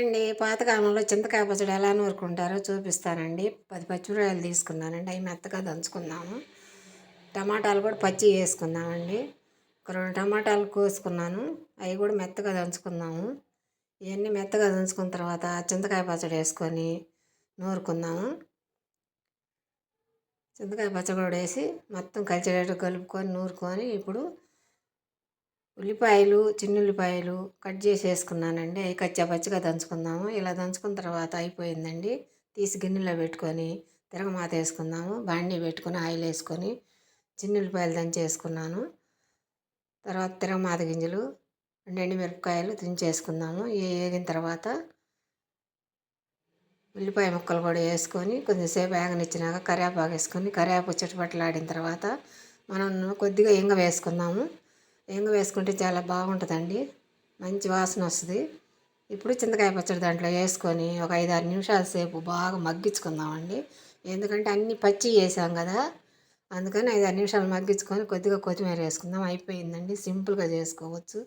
అండి. పాతకాలంలో చింతకాయ పచ్చడి ఎలా నూరుకుంటారో చూపిస్తానండి. 10 పచ్చిమిరపకాయలు తీసుకున్నానండి. అవి మెత్తగా దంచుకుందాము. టమాటాలు కూడా పచ్చివి వేసుకుందామండి. ఒక 2 టమాటాలు కోసుకున్నాను. అవి కూడా మెత్తగా దంచుకుందాము. ఇవన్నీ మెత్తగా దంచుకున్న తర్వాత చింతకాయ పచ్చడి వేసుకొని నూరుకుందాము. చింతకాయ పచ్చడి కూడా వేసి మొత్తం కలిసేటట్టు కలుపుకొని నూరుకొని ఇప్పుడు ఉల్లిపాయలు, చిన్నుల్లిపాయలు కట్ చేసి వేసుకున్నానండి. అవి కచ్చా పచ్చిగా దంచుకుందాము. ఇలా దంచుకున్న తర్వాత అయిపోయిందండి. తీసి గిన్నెలో పెట్టుకొని తిరగమాత వేసుకుందాము. బాండీ పెట్టుకొని ఆయిల్ వేసుకొని చిన్నుల్లిపాయలు దంచి వేసుకున్నాను. తర్వాత తిరగమాత గింజలు, 2 ఎండుమిరపకాయలు తుంచేసుకుందాము. ఇవి వేగిన తర్వాత ఉల్లిపాయ ముక్కలు కూడా వేసుకొని కొద్దిసేపు వేగనిచ్చినాక కరివేపాకు వేసుకొని కరివేపాకు చిటపటలాడిన తర్వాత మనం కొద్దిగా ఇంగ వేసుకుందాము. ఇంగ వేసుకుంటే చాలా బాగుంటుందండి. మంచి వాసన వస్తుంది. ఇప్పుడు చింతకాయ పచ్చడి దాంట్లో వేసుకొని ఒక 5-6 నిమిషాల సేపు బాగా మగ్గించుకుందామండి. ఎందుకంటే అన్నీ పచ్చి వేసాం కదా, అందుకని 5-6 నిమిషాలు మగ్గించుకొని కొద్దిగా కొత్తిమీర వేసుకుందాం. అయిపోయిందండి. సింపుల్గా చేసుకోవచ్చు.